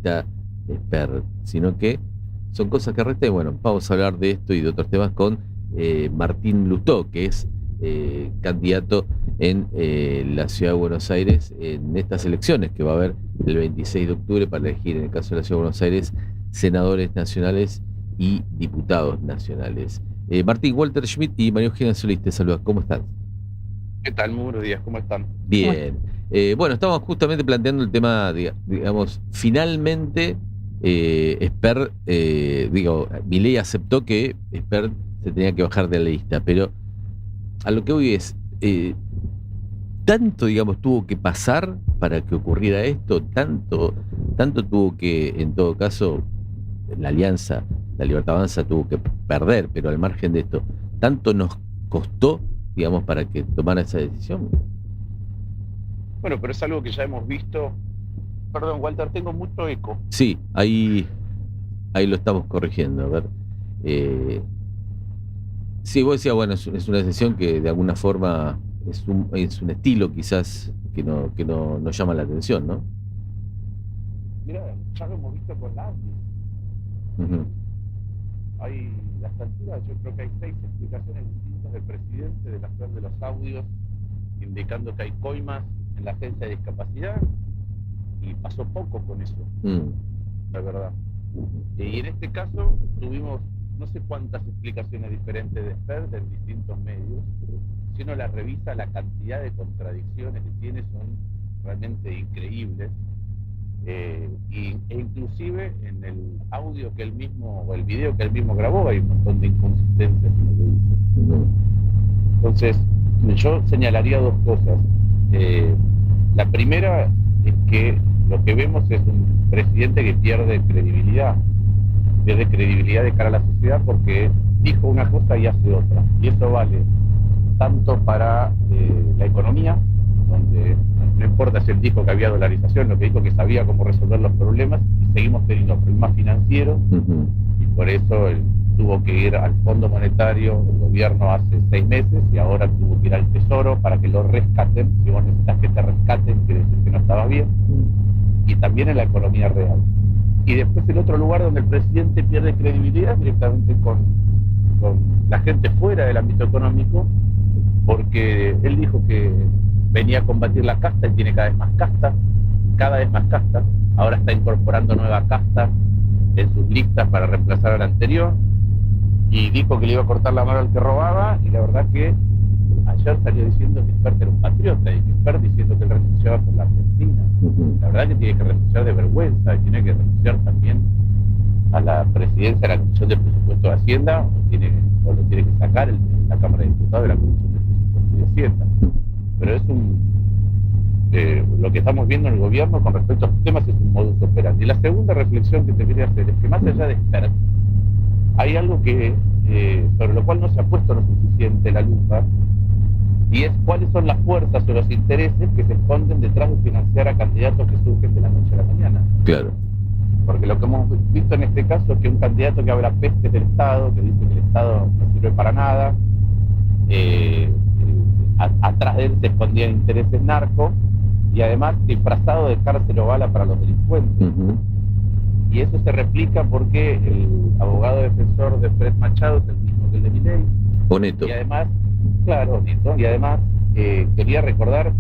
lista expert, sino que son cosas que restan. Bueno, vamos a hablar de esto y de otros temas con Martín Lustó, que es candidato en la Ciudad de Buenos Aires en estas elecciones que va a haber el 26 de octubre para elegir, en el caso de la Ciudad de Buenos Aires, senadores nacionales y diputados nacionales. Martín, Walter Schmidt y María Eugenia Solís te saludan. ¿Cómo están? ¿Qué tal? Muy buenos días, ¿cómo están? Bien. Bueno, estamos justamente planteando el tema, digamos, finalmente Esper, Milei aceptó que Esper se tenía que bajar de la lista, pero a lo que hoy es, tanto, digamos, tuvo que pasar para que ocurriera esto, tanto tuvo que, en todo caso, la alianza, la Libertad Avanza tuvo que perder, pero al margen de esto, tanto nos costó, digamos, para que tomara esa decisión. Bueno, pero es algo que ya hemos visto. Perdón, Walter, tengo mucho eco. Sí, ahí lo estamos corrigiendo. A ver. Sí, vos decías, bueno, es una decisión que de alguna forma es un estilo quizás que no nos llama la atención, ¿no? Mira, ya lo hemos visto con la ANDI. Ujú. Hay, a esta altura, yo creo que hay 6 explicaciones distintas del presidente del hacer de los audios, indicando que hay coimas en la agencia de discapacidad, y pasó poco con eso, la verdad. Y en este caso tuvimos no sé cuántas explicaciones diferentes de Esper en distintos medios. Si uno la revisa, la cantidad de contradicciones que tiene son realmente increíbles. E inclusive en el audio que él mismo, o el video que él mismo grabó, hay un montón de inconsistencias en lo que dice. Entonces, yo señalaría dos cosas. La primera es que lo que vemos es un presidente que pierde credibilidad de cara a la sociedad, porque dijo una cosa y hace otra. Y eso vale tanto para la economía, donde no importa si él dijo que había dolarización, lo que dijo que sabía cómo resolver los problemas, y seguimos teniendo problemas financieros, y por eso él tuvo que ir al Fondo Monetario, el gobierno, hace 6 meses, y ahora tuvo que ir al Tesoro para que lo rescaten. Si vos necesitas que te rescaten, quiere decir que no estabas bien. Y también en la economía real. Y después el otro lugar donde el presidente pierde credibilidad directamente con la gente fuera del ámbito económico, porque él dijo que venía a combatir la casta y tiene cada vez más casta, ahora está incorporando nueva casta en sus listas para reemplazar a la anterior, y dijo que le iba a cortar la mano al que robaba, y la verdad que ayer salió diciendo que Esper era un patriota, y que Esper diciendo que él renunciaba por la Argentina. La verdad que tiene que renunciar de vergüenza, y tiene que renunciar también a la presidencia de la Comisión de Presupuesto de Hacienda, o lo tiene que sacar la Cámara de Diputados de la Comisión de Presupuesto de Hacienda. Pero es lo que estamos viendo en el gobierno con respecto a estos temas es un modus operandi. Y la segunda reflexión que te quería hacer es que, más allá de Esper, hay algo que sobre lo cual no se ha puesto lo suficiente la lupa, y es cuáles son las fuerzas o los intereses que se esconden detrás de financiar a candidatos que surgen de la noche a la mañana. Claro. Porque lo que hemos visto en este caso es que un candidato que habla pestes del Estado, que dice que el Estado no sirve para nada, atrás de él se escondían intereses narcos, y además disfrazado de cárcel o bala para los delincuentes. Y eso se replica porque el abogado defensor de Fred Machado es el mismo que el de Milei. Honesto. Y además, claro, honesto. Y además quería recordar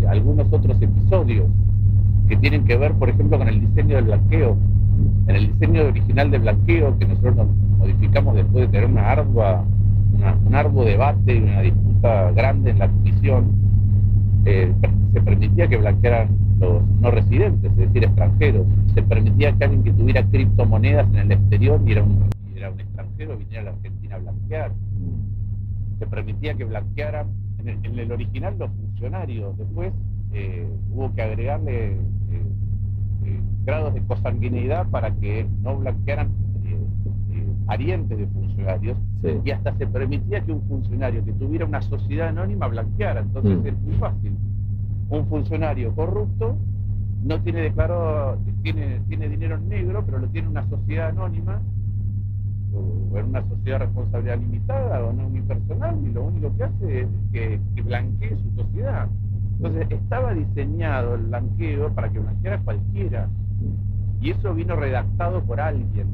algunos otros episodios que tienen que ver, por ejemplo, con el diseño del blanqueo. En el diseño original de blanqueo, que nosotros nos modificamos después de tener un arduo debate y una disputa grande en la comisión, se permitía que blanquearan los no residentes, es decir, extranjeros. Se permitía que alguien que tuviera criptomonedas en el exterior y era un extranjero viniera a la Argentina a blanquear. Se permitía que blanquearan en el original los funcionarios. Después hubo que agregarle grados de consanguineidad para que no blanquearan parientes de funcionarios. Sí. Y hasta se permitía que un funcionario que tuviera una sociedad anónima blanqueara. Entonces es muy fácil. Un funcionario corrupto no tiene declarado, tiene dinero en negro, pero lo tiene una sociedad anónima, o en una sociedad de responsabilidad limitada o no unipersonal, y lo único que hace es que blanquee su sociedad. Entonces estaba diseñado el blanqueo para que blanqueara cualquiera. Y eso vino redactado por alguien.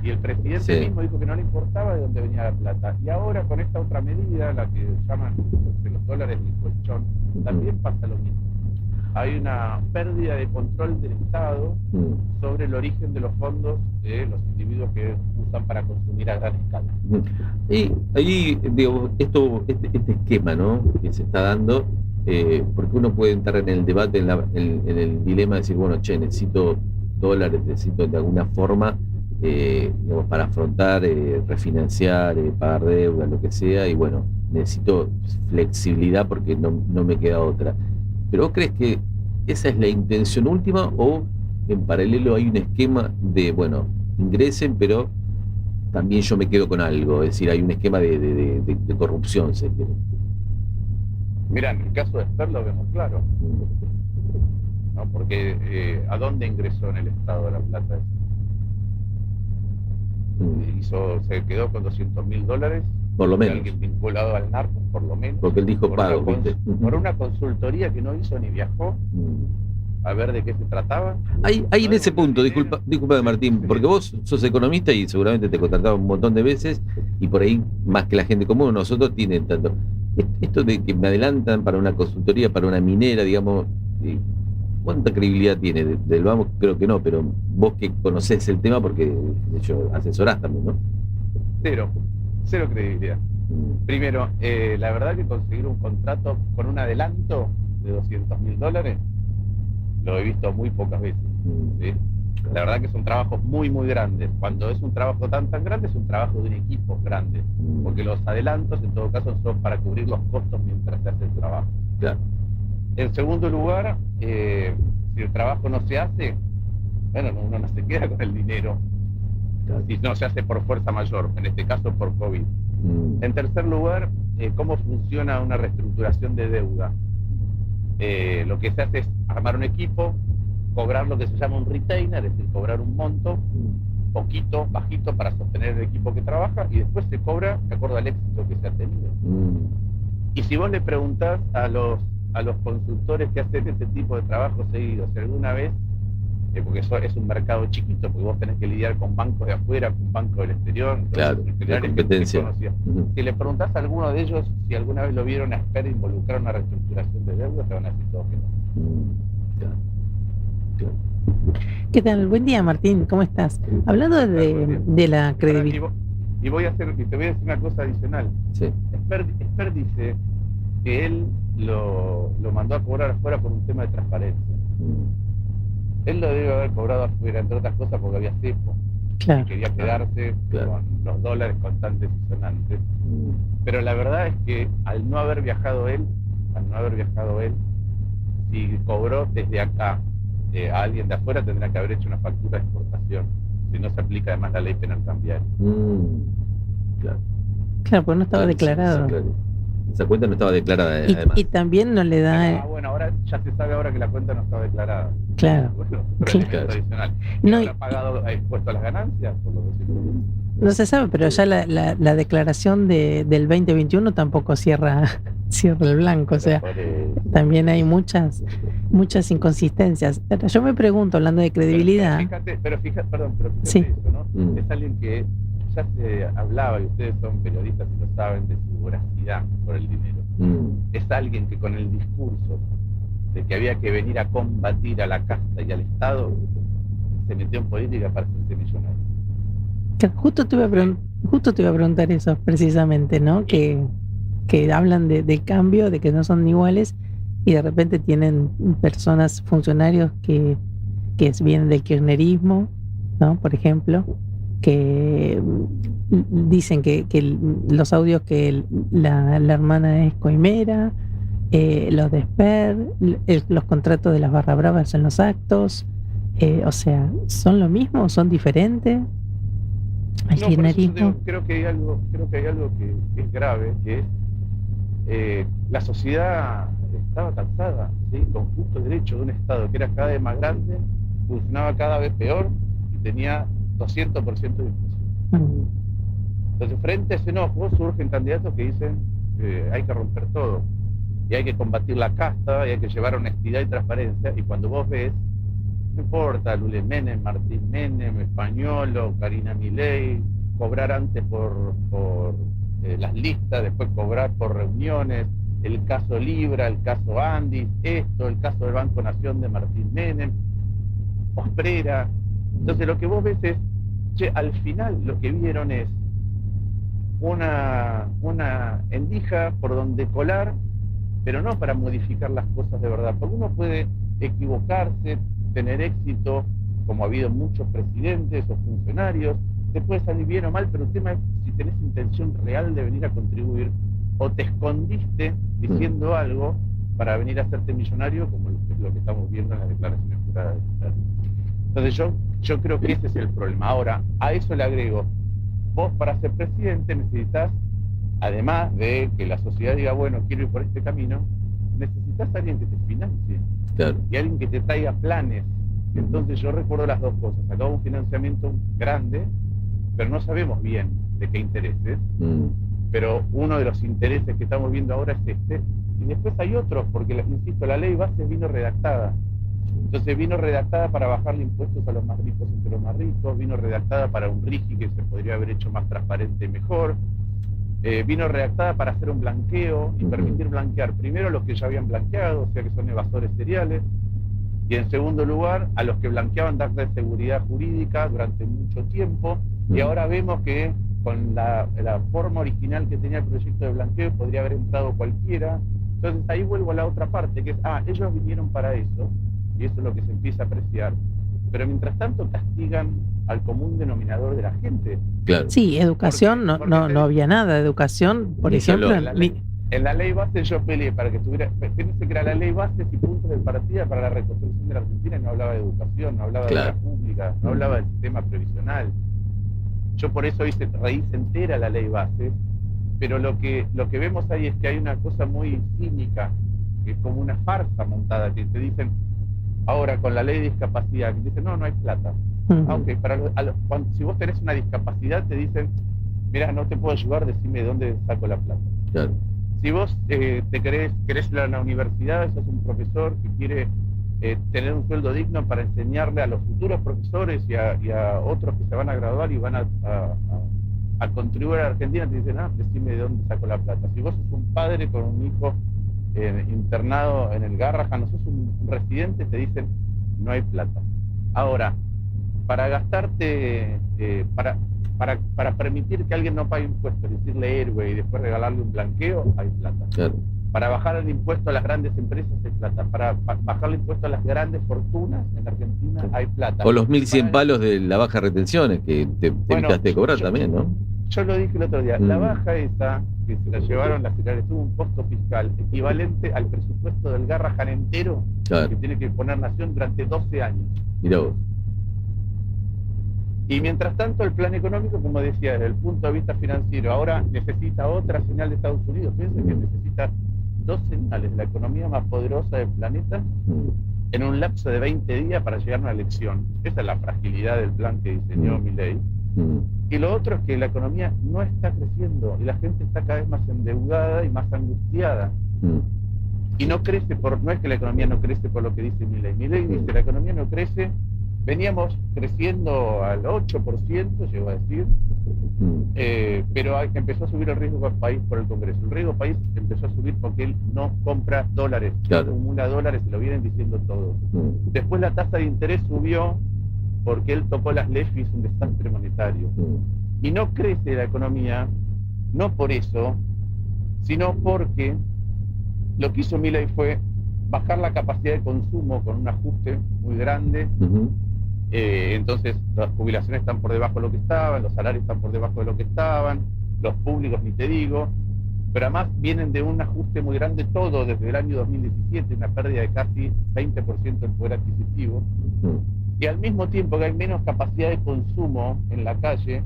Y el presidente mismo dijo que no le importaba de dónde venía la plata. Y ahora con esta otra medida, la que llaman los dólares del colchón, también pasa lo mismo. Hay una pérdida de control del Estado sobre el origen de los fondos de los individuos que usan para consumir a gran escala. Y ahí, digo, este esquema, ¿no?, que se está dando, porque uno puede entrar en el debate, en el dilema de decir, bueno, necesito dólares, necesito de alguna forma, digamos, para afrontar, refinanciar, pagar deuda, lo que sea, y bueno, necesito flexibilidad porque no me queda otra. ¿Pero vos crees que esa es la intención última o en paralelo hay un esquema de, bueno, ingresen, pero también yo me quedo con algo? Es decir, hay un esquema de corrupción, se quiere. Mira, en el caso de Esper lo vemos claro, ¿no? Porque ¿a dónde ingresó en el Estado la plata esa? Se quedó con $200.000. Por lo menos. Alguien vinculado al narco, por lo menos. Porque él dijo pago, ¿viste? Por una consultoría que no hizo ni viajó a ver de qué se trataba. Ahí en ese punto, disculpa Martín, porque vos sos economista y seguramente te contrataban un montón de veces, y por ahí, más que la gente común, nosotros tienen tanto. Esto de que me adelantan para una consultoría, para una minera, digamos, ¿cuánta credibilidad tiene? Del vamos, creo que no, pero vos que conocés el tema, porque de hecho asesorás también, ¿no? Cero credibilidad. Primero, la verdad que conseguir un contrato con un adelanto de $200.000 lo he visto muy pocas veces, ¿sí? La verdad que son trabajos muy, muy grandes. Cuando es un trabajo tan grande, es un trabajo de un equipo grande, porque los adelantos, en todo caso, son para cubrir los costos mientras se hace el trabajo. Claro. En segundo lugar, si el trabajo no se hace, bueno, uno no se queda con el dinero. Si no se hace por fuerza mayor, en este caso por COVID. En tercer lugar, ¿cómo funciona una reestructuración de deuda? Lo que se hace es armar un equipo, cobrar lo que se llama un retainer, es decir, cobrar un monto poquito, bajito, para sostener el equipo que trabaja, y después se cobra de acuerdo al éxito que se ha tenido. Y si vos le preguntás a los consultores que hacen ese tipo de trabajo seguido, si alguna vez, porque eso es un mercado chiquito, porque vos tenés que lidiar con bancos de afuera, con bancos del exterior, claro, la competencia. Si le preguntás a alguno de ellos si alguna vez lo vieron a Esper involucrar una reestructuración de deuda, te van a decir todos que no. Claro. ¿Qué tal? Buen día, Martín, ¿cómo estás? Hablando de la credibilidad. Y te voy a decir una cosa adicional. Sí. Esper dice que él lo mandó a cobrar afuera por un tema de transparencia. Él lo debe haber cobrado afuera, entre otras cosas, porque había cepo. Claro. Y quería quedarse con los dólares constantes y sonantes. Pero la verdad es que al no haber viajado él, si cobró desde acá a alguien de afuera, tendrá que haber hecho una factura de exportación. Si no, se aplica además la ley penal cambiaria. Claro, pues no estaba declarado. Esa cuenta no estaba declarada, además. Y también no le da... Bueno, ahora ya se sabe ahora que la cuenta no estaba declarada. Claro. Bueno, claro. Adicional. No, ¿Habrá pagado impuesto a las ganancias? Por los no se sabe, pero ya la declaración del 2021 tampoco cierra el blanco. O sea, también hay muchas inconsistencias. Pero yo me pregunto, hablando de credibilidad... Pero fíjate sí. eso, ¿no? Es alguien que ya se hablaba, y ustedes son periodistas y lo saben, de su voracidad por el dinero. Es alguien que con el discurso de que había que venir a combatir a la casta y al Estado, se metió en política para hacerse millonario. Justo te iba a preguntar eso precisamente, ¿no? Que hablan de cambio, de que no son iguales, y de repente tienen personas, funcionarios que vienen del kirchnerismo, ¿no? Por ejemplo, que dicen que los audios que la hermana es coimera, los de Esper, los contratos de las barra bravas en los actos, o sea, ¿son lo mismo o son diferentes? ¿El kirchnerismo? Creo que hay algo que es grave, que es la sociedad estaba cansada, ¿sí? Con justo derecho de un Estado que era cada vez más grande, funcionaba cada vez peor y tenía 200% de inflación. Entonces, frente a ese enojo, surgen candidatos que dicen hay que romper todo, y hay que combatir la casta, y hay que llevar honestidad y transparencia, y cuando vos ves No importa, Lule Menem, Martín Menem, Españolo, Karina Milei, cobrar antes por las listas, después cobrar por reuniones, el caso Libra, el caso Andis, el caso del Banco Nación de Martín Menem, Osprera. Entonces lo que vos ves es, al final lo que vieron es una endija por donde colar, pero no para modificar las cosas de verdad, porque uno puede equivocarse, tener éxito, como ha habido muchos presidentes o funcionarios, te puede salir bien o mal, pero el tema es si tenés intención real de venir a contribuir, o te escondiste diciendo algo para venir a hacerte millonario, como es lo que estamos viendo en las declaraciones juradas. Entonces yo creo que ese es el problema. Ahora, a eso le agrego, vos para ser presidente necesitas, además de que la sociedad diga, bueno, quiero ir por este camino, necesitas a alguien que te financie, Claro. y alguien que te traiga planes. Entonces yo recuerdo las dos cosas. Acá hubo un financiamiento grande, pero no sabemos bien de qué intereses, pero uno de los intereses que estamos viendo ahora es este, y después hay otros, porque, insisto, la ley base vino redactada. Entonces vino redactada para bajarle impuestos a los más ricos entre los más ricos, vino redactada para un RIGI que se podría haber hecho más transparente y mejor, vino redactada para hacer un blanqueo y permitir blanquear primero a los que ya habían blanqueado, o sea que son evasores seriales, y en segundo lugar a los que blanqueaban darle seguridad jurídica durante mucho tiempo, y ahora vemos que con la forma original que tenía el proyecto de blanqueo podría haber entrado cualquiera. Entonces ahí vuelvo a la otra parte, que es, ellos vinieron para eso, y eso es lo que se empieza a apreciar, pero mientras tanto castigan al común denominador de la gente. Claro. Sí, educación, Porque no había nada de educación, por Ni ejemplo. solo En la ley base yo peleé para que tuviera, fíjense que era la ley base y puntos de partida para la reconstrucción de la Argentina, y no hablaba de educación, no hablaba de Claro. obra pública, no hablaba del sistema previsional. Yo por eso hice raíz entera la ley base, pero lo que vemos ahí es que hay una cosa muy cínica, que es como una farsa montada, que te dicen, ahora con la ley de discapacidad, que te dicen, no hay plata. Ok, si vos tenés una discapacidad te dicen, mira, no te puedo ayudar, decime de dónde saco la plata. Claro. Si vos querés ir a la universidad, sos un profesor que quiere tener un sueldo digno para enseñarle a los futuros profesores y a otros que se van a graduar y van a contribuir a la Argentina, te dicen, decime de dónde saco la plata. Si vos sos un padre con un hijo internado en el Garrahan, no sos un residente, te dicen, no hay plata. Ahora, para gastarte, para permitir que alguien no pague impuestos, decirle héroe y después regalarle un blanqueo, hay plata. Claro. Para bajar el impuesto a las grandes empresas hay plata. Para bajar el impuesto a las grandes fortunas en Argentina hay plata. O los 1.100 palos de la baja retenciones que te evitaste de cobrar también, ¿no? Yo lo dije el otro día, la baja esa, que se la llevaron las federales, tuvo un costo fiscal equivalente al presupuesto del Garrahan entero, Claro. que tiene que poner Nación durante 12 años. Mirá vos. Y mientras tanto el plan económico, como decía, desde el punto de vista financiero, ahora necesita otra señal de Estados Unidos. Piensen que necesita 2 señales de la economía más poderosa del planeta en un lapso de 20 días para llegar a una elección. Esa es la fragilidad del plan que diseñó Milei. Y lo otro es que la economía no está creciendo y la gente está cada vez más endeudada y más angustiada. Y no crece no es que la economía no crece por lo que dice Milei. Milei dice, la economía no crece, veníamos creciendo al 8%, llegó a decir, pero empezó a subir el riesgo del país por el Congreso. El riesgo del país empezó a subir porque él no compra dólares, Claro. no acumula dólares, se lo vienen diciendo todos. Después la tasa de interés subió porque él tocó las leyes y hizo un desastre monetario. Y no crece la economía, no por eso, sino porque lo que hizo Milei fue bajar la capacidad de consumo con un ajuste muy grande. Entonces las jubilaciones están por debajo de lo que estaban, los salarios están por debajo de lo que estaban, los públicos ni te digo, pero además vienen de un ajuste muy grande todo desde el año 2017, una pérdida de casi 20% del poder adquisitivo, y al mismo tiempo que hay menos capacidad de consumo en la calle,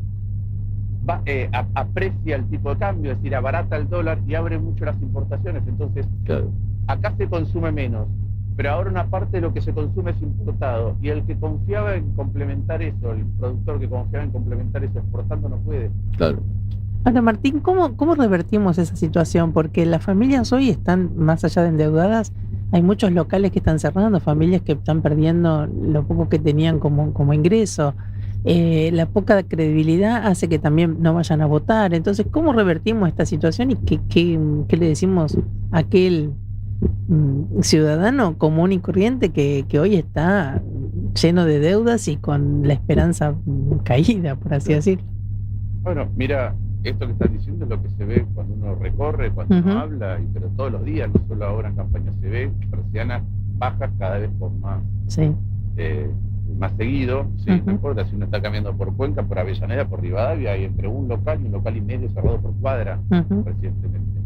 aprecia el tipo de cambio, es decir, abarata el dólar y abre mucho las importaciones. Entonces, Claro. acá se consume menos, pero ahora una parte de lo que se consume es importado, y el que confiaba en complementar eso, el productor que confiaba en complementar eso exportando, no puede. Claro. Ahora, Martín, ¿cómo revertimos esa situación? Porque las familias hoy están, más allá de endeudadas, hay muchos locales que están cerrando, familias que están perdiendo lo poco que tenían como ingreso. La poca credibilidad hace que también no vayan a votar. Entonces, ¿cómo revertimos esta situación y qué le decimos a aquel ciudadano común y corriente que hoy está lleno de deudas y con la esperanza caída, por así decirlo? Bueno, mira, esto que estás diciendo es lo que se ve cuando uno recorre, cuando uno Ujú. habla, pero todos los días, no solo ahora en campaña, se ve persianas bajas cada vez por Sí. más seguido. Sí, Ujú. no importa si uno está caminando por Cuenca, por Avellaneda, por Rivadavia, hay entre un local y un local y medio cerrado por cuadra Ujú. recientemente.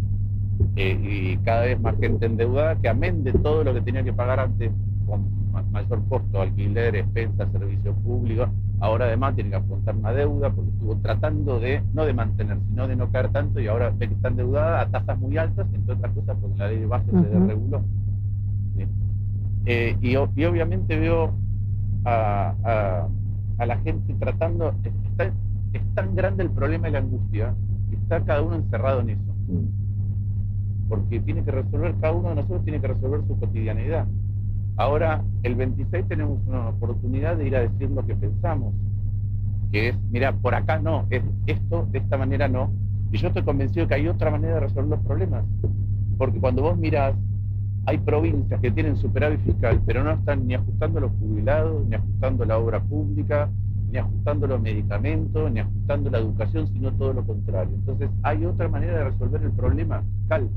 Y cada vez más gente endeudada que, amén de todo lo que tenía que pagar antes con mayor costo, alquiler, expensas, servicios públicos, ahora además tiene que afrontar una deuda porque estuvo tratando no de mantener, sino de no caer tanto, y ahora ve que está endeudada a tasas muy altas, entre otras cosas porque la ley de bases se Ujú. desreguló. ¿Sí? Y obviamente veo a la gente tratando, es tan grande el problema y la angustia que está cada uno encerrado en eso, porque tiene que resolver, cada uno de nosotros tiene que resolver su cotidianidad. Ahora, el 26 tenemos una oportunidad de ir a decir lo que pensamos, que es, mira, por acá no, es esto, de esta manera no, y yo estoy convencido que hay otra manera de resolver los problemas, porque cuando vos mirás, hay provincias que tienen superávit fiscal, pero no están ni ajustando los jubilados, ni ajustando la obra pública, ni ajustando los medicamentos, ni ajustando la educación, sino todo lo contrario. Entonces, hay otra manera de resolver el problema fiscal.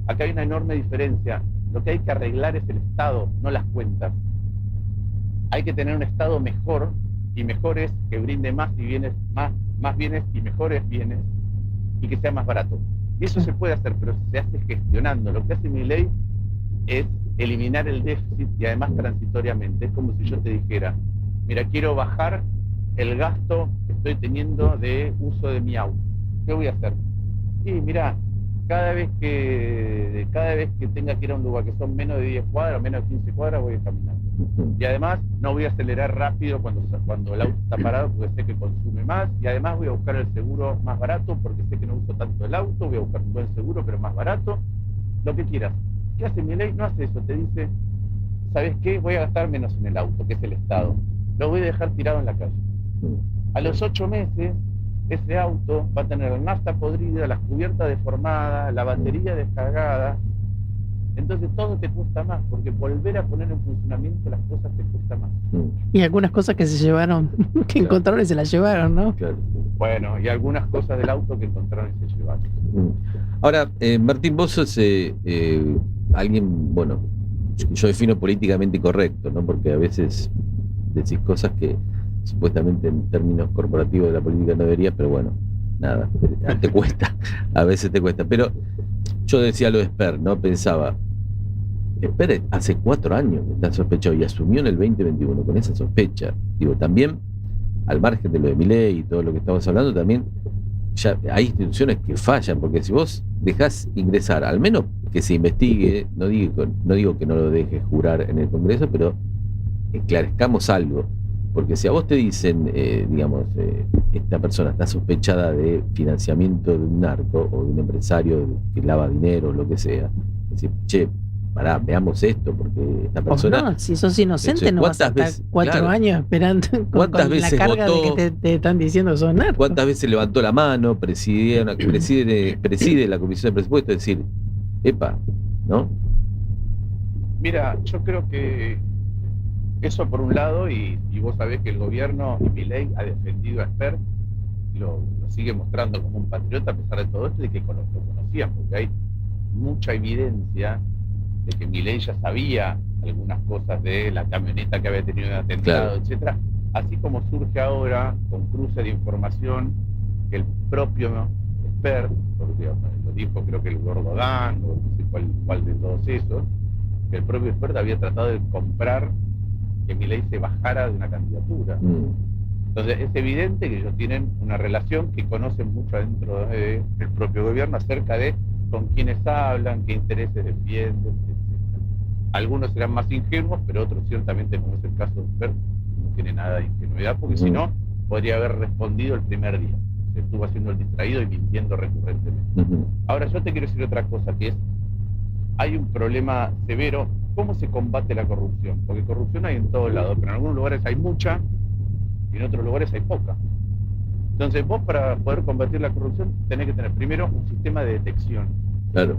Acá hay una enorme diferencia. Lo que hay que arreglar es el Estado, no las cuentas. Hay que tener un Estado mejor, y mejor es que brinde más y bienes, más bienes y mejores bienes, y que sea más barato. Y eso se puede hacer, pero se hace gestionando. Lo que hace Milei es eliminar el déficit, y además transitoriamente. Es como si yo te dijera, mira, quiero bajar el gasto que estoy teniendo de uso de mi auto. ¿Qué voy a hacer? Y mira, cada vez que tenga que ir a un lugar que son menos de 10 cuadras, menos de 15 cuadras, voy caminando. Y además no voy a acelerar rápido cuando el auto está parado, porque sé que consume más, y además voy a buscar el seguro más barato porque sé que no uso tanto el auto, voy a buscar un buen seguro pero más barato, lo que quieras. ¿Qué hace Milei? No hace eso, te dice, ¿sabes qué? Voy a gastar menos en el auto, que es el Estado. Lo voy a dejar tirado en la calle. A los 8 meses, ese auto va a tener la nafta podrida, las cubiertas deformadas, la batería descargada. Entonces todo te cuesta más, porque volver a poner en funcionamiento las cosas te cuesta más. Y algunas cosas que se llevaron, que encontraron y se las llevaron, ¿no? Claro. Bueno, y algunas cosas del auto que encontraron y se llevaron. Ahora, Martín, vos sos alguien, bueno, yo defino políticamente correcto, ¿no? Porque a veces decís cosas que supuestamente en términos corporativos de la política no deberías, pero bueno, nada, te cuesta, a veces te cuesta. Pero yo decía lo de Esper, ¿no? Pensaba, Esper hace 4 años que está sospechado y asumió en el 2021 con esa sospecha. Digo, también, al margen de lo de Milei y todo lo que estamos hablando, también ya hay instituciones que fallan, porque si vos dejás ingresar, al menos que se investigue, no digo que no lo dejes jurar en el Congreso, pero esclarezcamos algo. Porque si a vos te dicen, esta persona está sospechada de financiamiento de un narco o de un empresario que lava dinero o lo que sea, decir, che, pará, veamos esto, porque esta persona... No, si sos inocente no vas a estar 4 años esperando con la carga votó, de que te están diciendo que sos narco. ¿Cuántas veces levantó la mano, preside la Comisión de Presupuesto? Es decir, epa, ¿no? Mira, yo creo que eso por un lado, y vos sabés que el gobierno y Milei ha defendido a Esper, lo sigue mostrando como un patriota a pesar de todo esto, de que lo conocían, porque hay mucha evidencia de que Milei ya sabía algunas cosas de la camioneta que había tenido un atentado, claro, etcétera, así como surge ahora con cruce de información que el propio Esper, porque lo dijo creo que el Gordogán, o no sé cuál de todos esos, que el propio Esper había tratado de comprar que Milei se bajara de una candidatura. Entonces es evidente que ellos tienen una relación, que conocen mucho adentro del propio gobierno acerca de con quiénes hablan, qué intereses defienden, etc. Algunos serán más ingenuos, pero otros ciertamente, como es el caso de Esper, no tiene nada de ingenuidad, porque si no, podría haber respondido el primer día. Se estuvo haciendo el distraído y mintiendo recurrentemente. Ahora yo te quiero decir otra cosa, que es, hay un problema severo ¿cómo se combate la corrupción? Porque corrupción hay en todos lados, pero en algunos lugares hay mucha y en otros lugares hay poca. Entonces vos, para poder combatir la corrupción, tenés que tener primero un sistema de detección. Claro.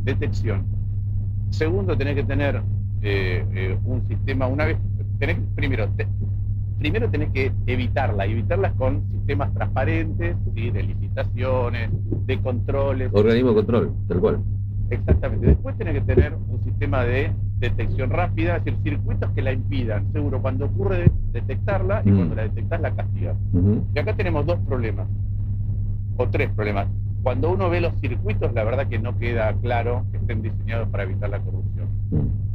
Detección. Segundo, tenés que tener un sistema, una vez, primero tenés que evitarlas con sistemas transparentes, ¿sí? De licitaciones, de controles. Organismo de control, tal cual. Exactamente. Después tenés que tener un sistema de detección rápida, es decir, circuitos que la impidan. Seguro, cuando ocurre, detectarla, y cuando la detectás, la castigas. Y acá tenemos dos problemas, o tres problemas. Cuando uno ve los circuitos, la verdad que no queda claro que estén diseñados para evitar la corrupción.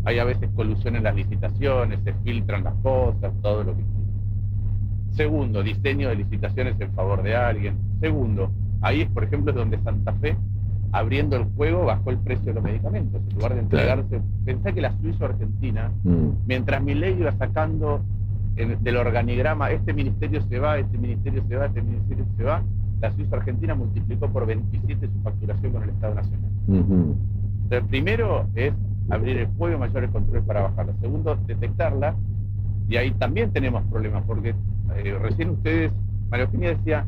Hay a veces colusión en las licitaciones, se filtran las cosas, todo lo que quiera. Segundo, diseño de licitaciones en favor de alguien. Segundo, ahí es, por ejemplo, es donde Santa Fe, abriendo el juego, bajó el precio de los medicamentos. En lugar de entregarse, pensá que la Suizo-Argentina, mientras Milei iba sacando del organigrama, este ministerio se va, este ministerio se va, este ministerio se va, la Suizo-Argentina multiplicó por 27 su facturación con el Estado Nacional. Entonces, primero es abrir el juego, mayores controles para bajarla. Segundo, detectarla, y ahí también tenemos problemas, porque recién ustedes, María Eugenia decía,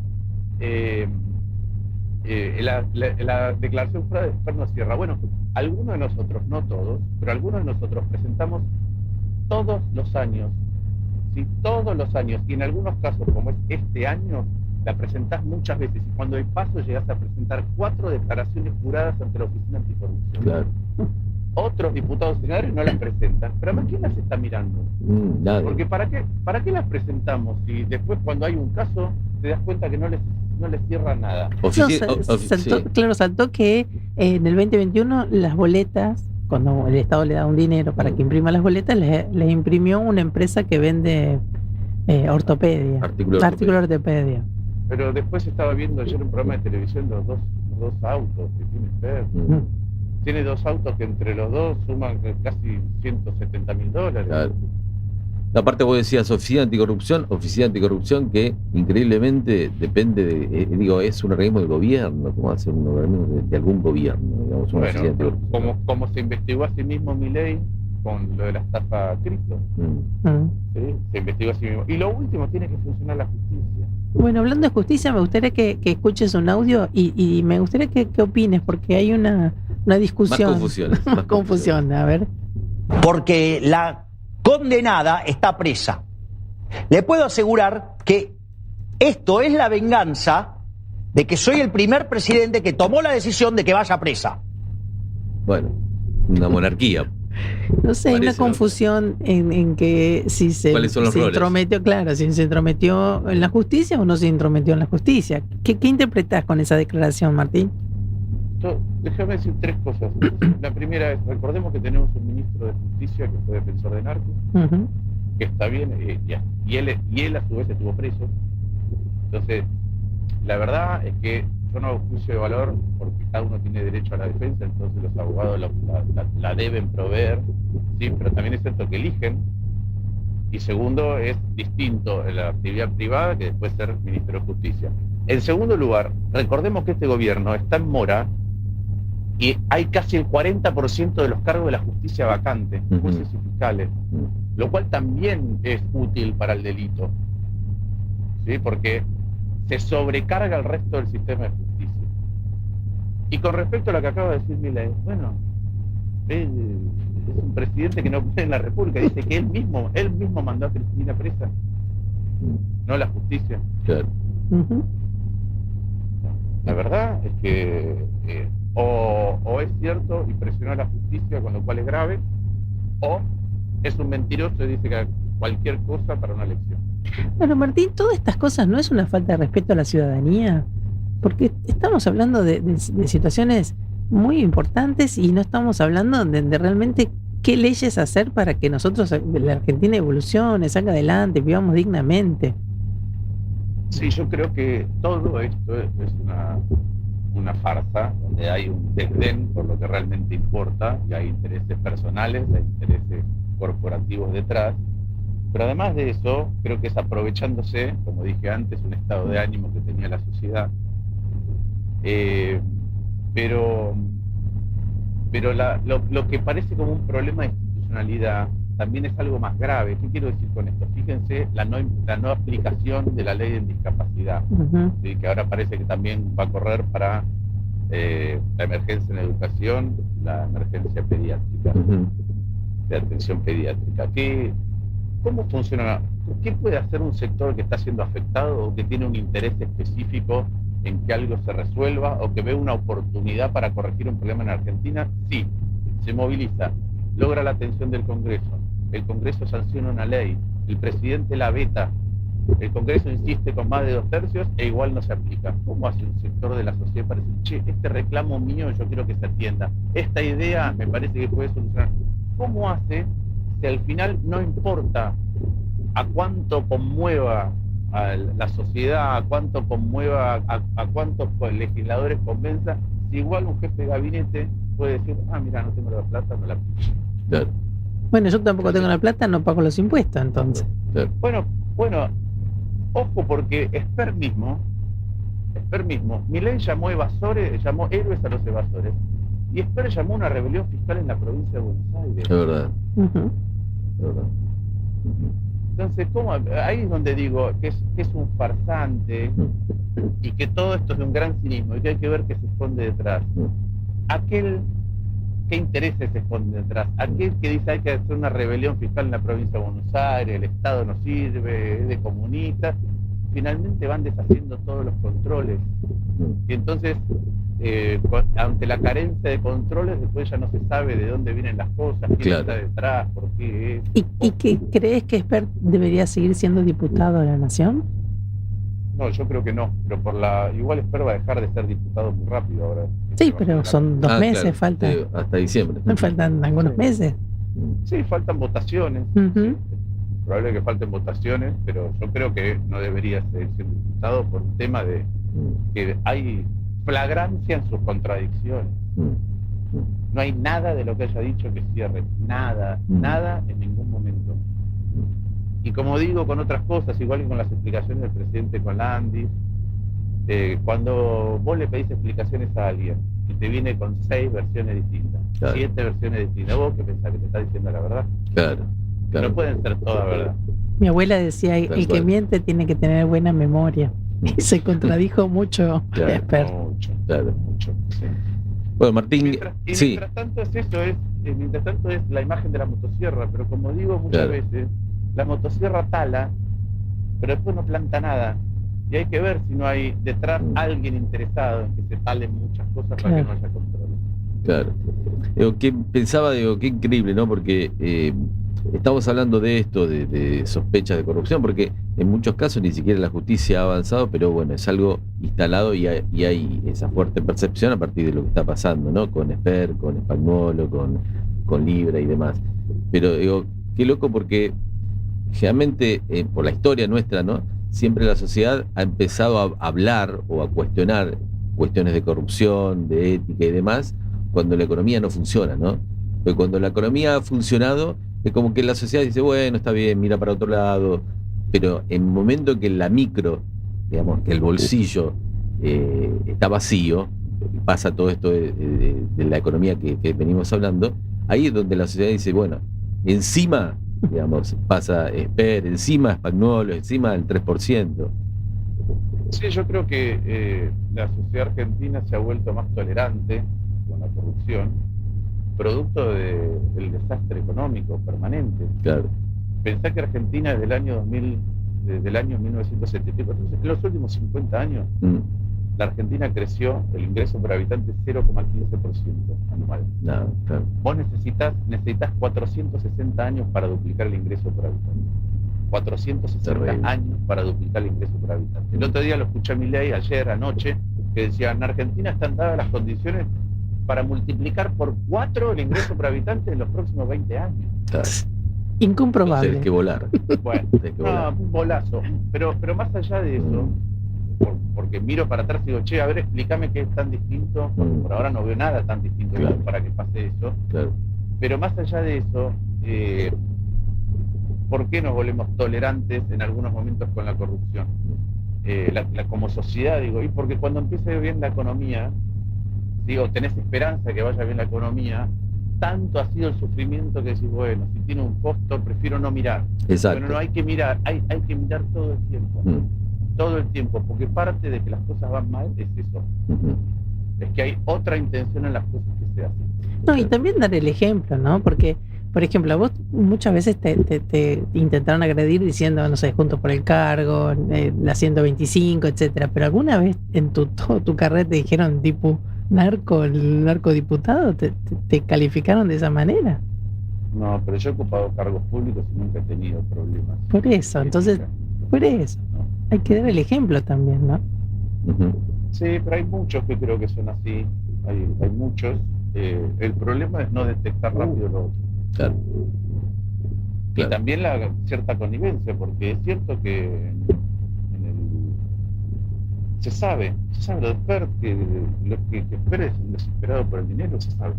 la declaración fuera de Perno Sierra. Bueno, algunos de nosotros, no todos, pero algunos de nosotros presentamos todos los años, ¿sí? Todos los años, y en algunos casos, como es este año, la presentás muchas veces, y cuando hay paso llegás a presentar 4 declaraciones juradas ante la Oficina Anticorrupción. Claro. Otros diputados y senadores no las presentan, pero además, ¿quién las está mirando? Nadie. Porque ¿para qué las presentamos? Y después, cuando hay un caso, te das cuenta que no les cierra nada. Saltó que en el 2021 las boletas, cuando el Estado le da un dinero para que imprima las boletas, les imprimió una empresa que vende ortopedia, artículo ortopedia. Pero después estaba viendo ayer un programa de televisión, los dos autos que tiene Fer. Tiene 2 autos que entre los dos suman casi $170.000. Claro. Aparte vos decías oficina anticorrupción que increíblemente depende de, es un organismo del gobierno, como hace un organismo de algún gobierno, digamos, una oficina anticorrupción. Como se investigó a sí mismo Milei con lo de la estafa cripto. ¿Sí? Se investigó a sí mismo. Y lo último, tiene que funcionar la justicia. Bueno, hablando de justicia, me gustaría que escuches un audio y me gustaría que opines, porque hay una discusión. Más confusión, a ver. Porque la condenada está presa. Le puedo asegurar que esto es la venganza de que soy el primer presidente que tomó la decisión de que vaya presa. Bueno, una monarquía. No sé, hay una confusión en que si se intrometió, claro, si se intrometió en la justicia o no se intrometió en la justicia. ¿Qué interpretás con esa declaración, Martín? Déjame decir 3 cosas. La primera es, recordemos que tenemos un ministro de Justicia que fue defensor de narcos, que está bien, y él a su vez estuvo preso. Entonces, la verdad es que yo no hago juicio de valor, porque cada uno tiene derecho a la defensa, entonces los abogados la deben proveer, sí, pero también es cierto que eligen. Y segundo, es distinto en la actividad privada que después ser ministro de Justicia. En segundo lugar, recordemos que este gobierno está en mora y hay casi el 40% de los cargos de la justicia vacantes, jueces y fiscales, lo cual también es útil para el delito, ¿sí? Porque se sobrecarga el resto del sistema de justicia. Y con respecto a lo que acaba de decir Milei, bueno, es un presidente que no cree en la República, dice que él mismo mandó a Cristina presa, no la justicia. Claro. La verdad es que o es cierto y presionó a la justicia, con lo cual es grave, o es un mentiroso y dice que cualquier cosa para una elección. Bueno, Martín, todas estas cosas no es una falta de respeto a la ciudadanía, porque estamos hablando de situaciones muy importantes y no estamos hablando de realmente qué leyes hacer para que nosotros, la Argentina, evolucione, salga adelante, vivamos dignamente. Sí, yo creo que todo esto es una farsa, donde hay un desdén por lo que realmente importa, y hay intereses personales, hay intereses corporativos detrás. Pero además de eso, creo que es aprovechándose, como dije antes, un estado de ánimo que tenía la sociedad. Pero lo que parece como un problema de constitucionalidad también es algo más grave. ¿Qué quiero decir con esto? Fíjense la no aplicación de la ley de discapacidad, Ujú. ¿sí? Que ahora parece que también va a correr para la emergencia en educación, la emergencia pediátrica, Ujú. de atención pediátrica. ¿Cómo funciona? ¿Qué puede hacer un sector que está siendo afectado o que tiene un interés específico en que algo se resuelva o que ve una oportunidad para corregir un problema en Argentina? Sí, se moviliza, logra la atención del Congreso, el Congreso sanciona una ley, el presidente la veta, el Congreso insiste con más de 2/3 e igual no se aplica. ¿Cómo hace un sector de la sociedad para decir, che, este reclamo mío yo quiero que se atienda, esta idea me parece que puede solucionar? ¿Cómo hace si al final no importa a cuánto conmueva a la sociedad, a cuánto conmueva, a cuántos legisladores convenza, si igual un jefe de gabinete puede decir, mira, no tengo la plata, no la aplico? Claro, Bueno, yo tampoco tengo la plata, no pago los impuestos, entonces. claro. Bueno, ojo, porque Esper mismo, Milei llamó héroes a los evasores, y Esper llamó una rebelión fiscal en la provincia de Buenos Aires. Es verdad, Ujú. es verdad. Ujú. Entonces, ahí es donde digo que es un farsante y que todo esto es de un gran cinismo y que hay que ver qué se esconde detrás. ¿Qué intereses se esconden detrás? Aquel que dice hay que hacer una rebelión fiscal en la provincia de Buenos Aires, el Estado no sirve, es de comunistas, finalmente van deshaciendo todos los controles. Y entonces, ante la carencia de controles, después ya no se sabe de dónde vienen las cosas, quién Claro. está detrás, por qué es. ¿Y qué crees que Esper debería seguir siendo diputado de la Nación? No, yo creo que no, pero igual Esper va a dejar de ser diputado muy rápido ahora. Sí, pero son 2 meses, Claro, faltan. sí, hasta diciembre. Faltan algunos Sí. meses. Sí, faltan votaciones. Ujú. Sí, probable que falten votaciones, pero yo creo que no debería seguir siendo diputado por un tema de que hay flagrancia en sus contradicciones. No hay nada de lo que haya dicho que cierre, nada en ningún momento. Y como digo con otras cosas, igual que con las explicaciones del presidente con Landis, cuando vos le pedís explicaciones a alguien y te viene con 6 versiones distintas, Claro. 7 versiones distintas, ¿vos qué pensás? ¿Que te está diciendo la verdad? Claro, claro. No pueden ser todas verdad. Mi abuela decía, Tal el que cual. miente tiene que tener buena memoria. Y se contradijo mucho Claro. Esper. Mucho, Claro. mucho. Sí. Bueno, Martín, sí, Mientras tanto mientras tanto es la imagen de la motosierra, pero como digo muchas Claro. veces, la motosierra tala, pero después no planta nada. Y hay que ver si no hay detrás alguien interesado en que se talen muchas cosas para que no haya control. claro. Digo, qué increíble, ¿no? Porque estamos hablando de esto, de sospechas de corrupción, porque en muchos casos ni siquiera la justicia ha avanzado, pero bueno, es algo instalado y hay esa fuerte percepción a partir de lo que está pasando, ¿no? Con Esper, con Spagnuolo, con Libra y demás. Pero digo, qué loco porque generalmente por la historia nuestra, ¿no? Siempre la sociedad ha empezado a hablar o a cuestionar cuestiones de corrupción, de ética y demás, cuando la economía no funciona, ¿no? Porque cuando la economía ha funcionado, es como que la sociedad dice, bueno, está bien, mira para otro lado, pero en el momento en que la micro, digamos, que el bolsillo está vacío, pasa todo esto de la economía que venimos hablando, ahí es donde la sociedad dice, bueno, encima, digamos, pasa Esper, encima Spagnuolo, encima del 3%. Sí, yo creo que la sociedad argentina se ha vuelto más tolerante con la corrupción, producto del desastre económico permanente. Claro. Pensá que Argentina desde el año 1974, entonces en los últimos 50 años, la Argentina creció el ingreso por habitante 0,15% anual. No, claro. Vos necesitas 460 años para duplicar el ingreso por habitante. 460 Terrible. años para duplicar el ingreso por habitante. El otro día lo escuché a Milei, ayer, anoche, que decía, en Argentina están dadas las condiciones para multiplicar por 4 el ingreso por habitante en los próximos 20 años. Claro. Incomprobable. Tienes que volar. Bueno, Tienes que no, volar. un bolazo. Pero más allá de eso, porque miro para atrás y digo, che, a ver, explícame qué es tan distinto, porque por ahora no veo nada tan distinto Claro. para que pase eso. Claro. Pero más allá de eso, ¿por qué nos volvemos tolerantes en algunos momentos con la corrupción? Como sociedad, digo, y porque cuando empiece bien la economía, digo, tenés esperanza de que vaya bien la economía, tanto ha sido el sufrimiento que decís, bueno, si tiene un costo, prefiero no mirar. Exacto. Pero no hay que mirar, hay que mirar todo el tiempo. Todo el tiempo, porque parte de que las cosas van mal es eso. Es que hay otra intención en las cosas que se hacen. No, y también dar el ejemplo, ¿no? Porque, por ejemplo, a vos muchas veces te intentaron agredir diciendo, no sé, Juntos por el Cargo, la 125, etcétera. Pero alguna vez en toda tu carrera te dijeron tipo narcodiputado, te calificaron de esa manera. No, pero yo he ocupado cargos públicos y nunca he tenido problemas. Por eso, entonces, por eso. Hay que dar el ejemplo también, ¿no? Sí, pero hay muchos que creo que son así. Hay muchos. El problema es no detectar rápido lo otro. Claro. Y también la cierta connivencia, porque es cierto que se sabe lo de PERT, que los que Pérez es un desesperado por el dinero, se sabe.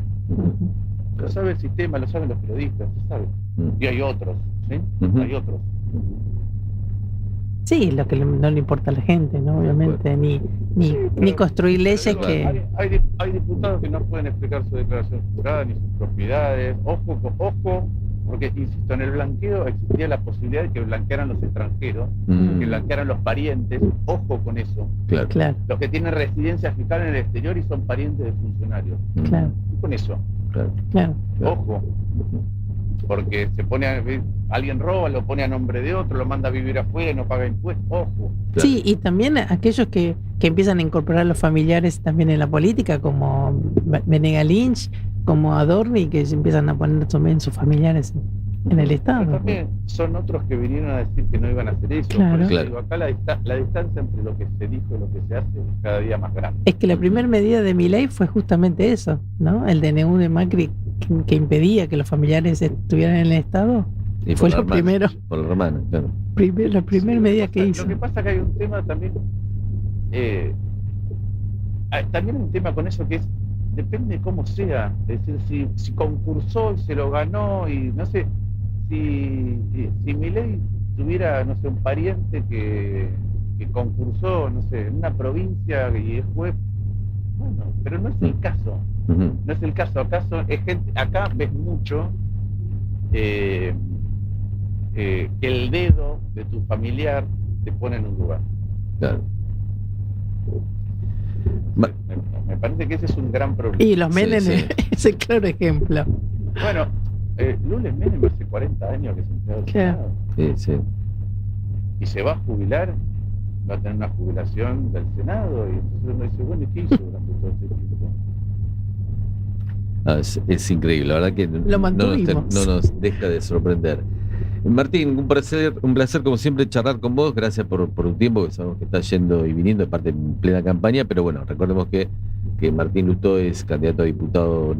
Lo sabe el sistema, lo saben los periodistas, se sabe. Y hay otros, ¿sí? Hay otros. Sí, lo que no le importa a la gente, ¿no? Obviamente, ni construir leyes que... Hay diputados que no pueden explicar su declaración jurada ni sus propiedades. Ojo, porque, insisto, en el blanqueo existía la posibilidad de que blanquearan los extranjeros, que blanquearan los parientes. Ojo con eso. Claro. Los que tienen residencia fiscal en el exterior y son parientes de funcionarios. Claro. Con eso. Claro. Ojo. Porque alguien roba, lo pone a nombre de otro, lo manda a vivir afuera y no paga impuestos. Ojo. Sí, y también aquellos que empiezan a incorporar a los familiares también en la política, como Menegas Lynch, como Adorni, que se empiezan a poner también sus familiares en el Estado. Pero también son otros que vinieron a decir que no iban a hacer eso. Claro. Por eso digo, acá la distancia entre lo que se dijo y lo que se hace es cada día más grande. Es que la primera medida de Milei fue justamente eso, ¿no? El DNU de Macri que impedía que los familiares estuvieran en el Estado. Y fue lo primero. Por la hermana, claro. La primera medida que hizo. Lo que pasa es que hay un tema también. También hay un tema con eso que es. Depende de cómo sea. Es decir, si concursó y se lo ganó, y no sé. Si Milei tuviera, no sé, un pariente que concursó, no sé, en una provincia y es juez. Bueno, pero no es el caso. No es el caso. ¿Acaso es gente? Acá ves mucho que el dedo de tu familiar te pone en un lugar. Claro. Me parece que ese es un gran problema. Y los Menem Sí. es el claro ejemplo. Bueno, Lula Menem hace 40 años que es empleado del Senado. Sí. Y se va a jubilar, va a tener una jubilación del Senado, y entonces uno dice, bueno, ¿y qué hizo durante todo este tiempo? Es increíble, la verdad que no nos deja de sorprender. Martín, un placer como siempre charlar con vos. Gracias por tu tiempo, que sabemos que estás yendo y viniendo, aparte en plena campaña, pero bueno, recordemos que Martín Lustó es candidato a diputado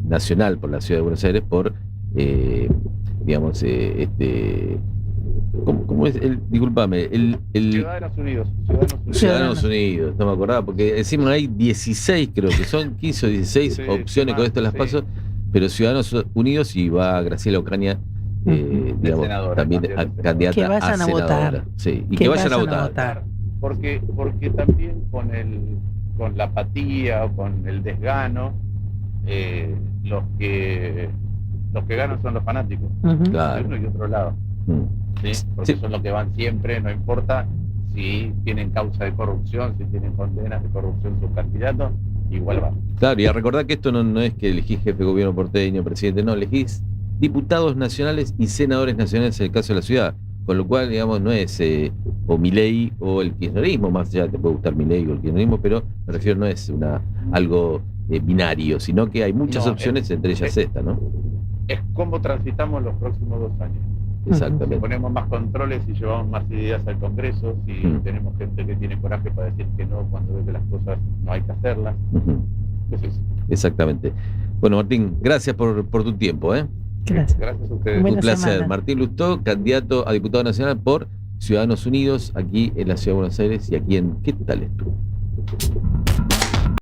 nacional por la Ciudad de Buenos Aires por, ¿cómo es? Disculpame, Ciudadanos Unidos. Ciudadanos Unidos, no me acordaba, porque encima hay 16, creo que son 15 o 16 opciones, con esto las paso, pero Ciudadanos Unidos, y va Graciela Ocaña, digamos, senadora, también candidata que vayan a senadora. votar. Sí, y que vayan a votar. Porque también con la apatía o con el desgano, los que ganan son los fanáticos, Claro. de uno y otro lado. ¿Sí? Porque son los que van siempre, no importa si tienen causa de corrupción, si tienen condenas de corrupción sus candidatos, igual van. Claro, y a recordar que esto no es que elegís jefe de gobierno porteño, presidente, no, elegís diputados nacionales y senadores nacionales en el caso de la ciudad, con lo cual, digamos, no es o Milei o el kirchnerismo, más allá te puede gustar Milei o el kirchnerismo, pero me refiero, no es algo binario, sino que hay muchas opciones, entre ellas esta, ¿no? Es cómo transitamos los próximos 2 años. Exactamente. Si ponemos más controles y llevamos más ideas al Congreso, si tenemos gente que tiene coraje para decir que no cuando ve que las cosas no hay que hacerlas. Es eso. Exactamente. Bueno, Martín, gracias por tu tiempo. Gracias. Gracias a ustedes. Buena Un placer. semana. Martín Lustó, candidato a diputado nacional por Ciudadanos Unidos, aquí en la Ciudad de Buenos Aires y aquí en ¿Qué tal estuvo?